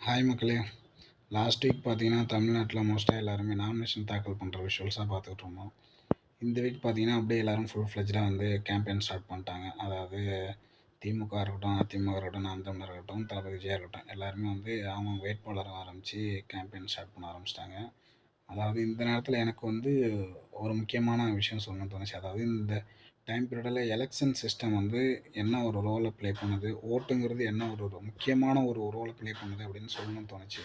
Hi மக்களே! Last week பார்த்தீங்கன்னா, தமிழ்நாட்டில மோஸ்ட்டா எல்லாருமே நாமினேஷன் தாக்கல் பண்ணுற விஷுவல்ஸாக பார்த்துக்கிட்டு இருந்தோம். இந்த வீக் பார்த்தீங்கன்னா, அப்படியே எல்லாரும் ஃபுல் ஃப்ளெட்ஜ்டா வந்து கேம்பெயின் ஸ்டார்ட் பண்ணிட்டாங்க. அதாவது திமுக இருக்கட்டும், அதிமுக இருக்கட்டும், நாம் தமிழர் இருக்கட்டும், தளபதி விஜயா இருக்கட்டும், எல்லாருமே வந்து அவங்கவங்க வேட்பாளர ஆரம்பிச்சு கேம்பெயின் ஸ்டார்ட் பண்ண ஆரம்பிச்சுட்டாங்க. அதாவது இந்த நேரத்தில் எனக்கு வந்து ஒரு முக்கியமான விஷயம் சொல்லணும்னு தோணுச்சு. அதாவது இந்த டைம் பீரியடில் எலெக்ஷன் சிஸ்டம் வந்து என்ன ஒரு ரோலை ப்ளே பண்ணுது, ஓட்டுங்கிறது என்ன ஒரு முக்கியமான ஒரு ரோலை ப்ளே பண்ணுது அப்படின்னு சொல்லணும்னு தோணுச்சு.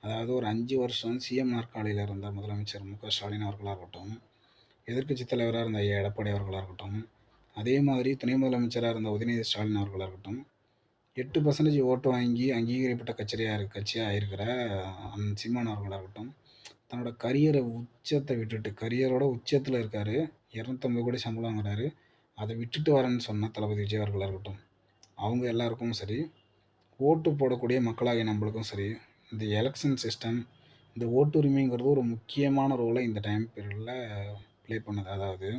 அதாவது ஒரு 5 வருஷம் சிஎம் நாற்காலியில் இருந்த முதலமைச்சர் மு.க. ஸ்டாலின் அவர்களாக இருக்கட்டும், எதிர்க்கட்சித் தலைவராக இருந்த ஐயா எடப்பாடி அவர்களாக இருக்கட்டும், அதே மாதிரி துணை முதலமைச்சராக இருந்த உதயநிதி ஸ்டாலின் அவர்களாக இருக்கட்டும், 8% ஓட்டு வாங்கி அங்கீகரிக்கப்பட்ட கட்சியாக இருக்கிற சீமான் அவர்களாக இருக்கட்டும், தன்னோட கரியரை உச்சத்தை விட்டுட்டு கரியரோட உச்சத்தில் இருக்கார், 250 கோடி சம்பளம் வாங்குறாரு, அதை விட்டுட்டு வரேன்னு சொன்ன தளபதி விஜய் அவர்களாக இருக்கட்டும், அவங்க எல்லாருக்கும் சரி, ஓட்டு போடக்கூடிய மக்களாகிய நம்மளுக்கும் சரி, இந்த எலெக்ஷன் சிஸ்டம், இந்த ஓட்டுரிமைங்கிறது ஒரு முக்கியமான ரோலை இந்த டைம் பீரியடில் ப்ளே பண்ணுது. அதாவது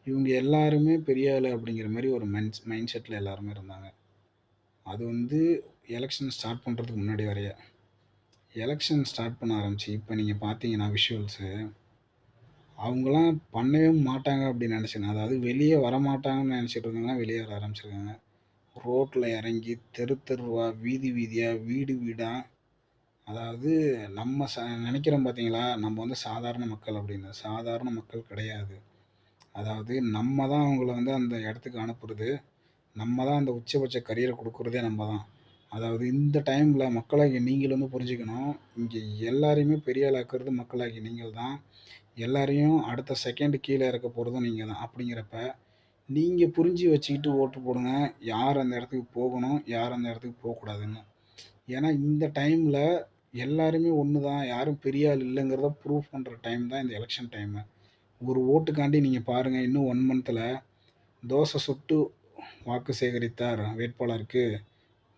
இவங்க எல்லாருமே பெரிய ஆளு அப்படிங்கிற மாதிரி ஒரு மைண்ட் செட்டில் எல்லாருமே இருந்தாங்க. அது வந்து எலெக்ஷன் ஸ்டார்ட் பண்ணுறதுக்கு முன்னாடி வரைய. எலெக்ஷன் ஸ்டார்ட் பண்ண ஆரம்பிச்சு இப்போ நீங்கள் பார்த்தீங்கன்னா விஷுவல்ஸு, அவங்களாம் பண்ணவே மாட்டாங்க அப்படின்னு நினச்சேன். அதாவது வெளியே வரமாட்டாங்கன்னு நினச்சிட்டு இருந்தவங்களாம் வெளியே வர ஆரம்பிச்சிருக்காங்க. ரோட்டில் இறங்கி தெரு தெருவா, வீதி வீதியாக, வீடு வீடாக, அதாவது நம்ம நினைக்கிறோம் பார்த்தீங்களா, நம்ம வந்து சாதாரண மக்கள் அப்படின்னு. சாதாரண மக்கள் கிடையாது. அதாவது நம்ம தான் அவங்கள வந்து அந்த இடத்துக்கு அனுப்புறது. நம்ம தான் அந்த உச்சபட்ச கரியரை கொடுக்குறதே நம்ம தான். அதாவது இந்த டைமில் மக்களாகிய நீங்கள் வந்து புரிஞ்சுக்கணும், இங்கே எல்லாரையுமே பெரிய ஆளாக்குறது மக்களாகிய நீங்கள் தான். எல்லாரையும் அடுத்த செகண்ட் கீழே இறக்க போகிறதும் நீங்கள் தான். அப்படிங்கிறப்ப நீங்கள் புரிஞ்சு வச்சுக்கிட்டு ஓட்டு போடுங்க. யார் அந்த இடத்துக்கு போகணும், யார் அந்த இடத்துக்கு போகக்கூடாதுன்னு. ஏன்னா இந்த டைமில் எல்லாருமே ஒன்று தான், யாரும் பெரிய ஆள் இல்லைங்கிறத ப்ரூவ் பண்ணுற டைம் தான் இந்த எலெக்ஷன் டைமு. ஒரு ஓட்டுக்காண்டி நீங்கள் பாருங்கள், இன்னும் 1 மந்த்தில் தோசை சுட்டு வாக்கு சேகரித்தார் வேட்பாளருக்கு,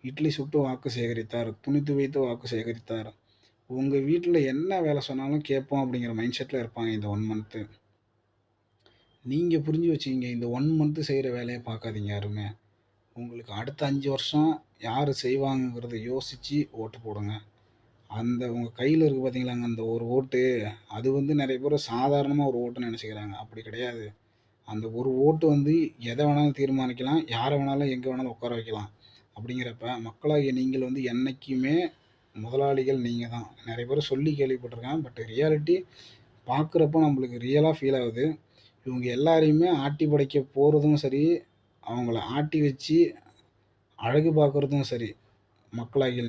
இட்லி சுட்டு வாக்கு சேகரித்தார், துணி துவைத்து வாக்கு சேகரித்தார், உங்கள் வீட்டில் என்ன வேலை சொன்னாலும் கேட்போம் அப்படிங்கிற மைண்ட் செட்டில் இருப்பாங்க இந்த 1 மந்த்து. நீங்கள் புரிஞ்சு வச்சுக்கிங்க, இந்த 1 மந்த்து செய்கிற வேலையை பார்க்காதீங்க யாருமே. உங்களுக்கு அடுத்த 5 வருஷம் யார் செய்வாங்கங்கிறத யோசித்து ஓட்டு போடுங்க. அந்த உங்கள் கையில் இருக்குது பார்த்தீங்களாங்க அந்த ஒரு ஓட்டு, அது வந்து நிறைய பேர் சாதாரணமாக ஒரு ஓட்டுன்னு நினச்சிக்கிறாங்க. அப்படி கிடையாது. அந்த ஒரு ஓட்டு வந்து எதை வேணாலும் தீர்மானிக்கலாம், யாரை வேணாலும் எங்கே வேணாலும் உட்கார வைக்கலாம். அப்படிங்கிறப்ப மக்களாகிய நீங்கள் வந்து என்றைக்குமே முதலாளிகள் நீங்கள் தான். நிறைய பேர் சொல்லி கேள்விப்பட்டிருக்கேன். பட் ரியாலிட்டி பார்க்குறப்ப நம்மளுக்கு ரியலாக ஃபீல் ஆகுது. இவங்க எல்லாரையுமே ஆட்டி படைக்க போகிறதும் சரி, அவங்கள ஆட்டி வச்சு அழகு பார்க்குறதும் சரி, மக்களாகிய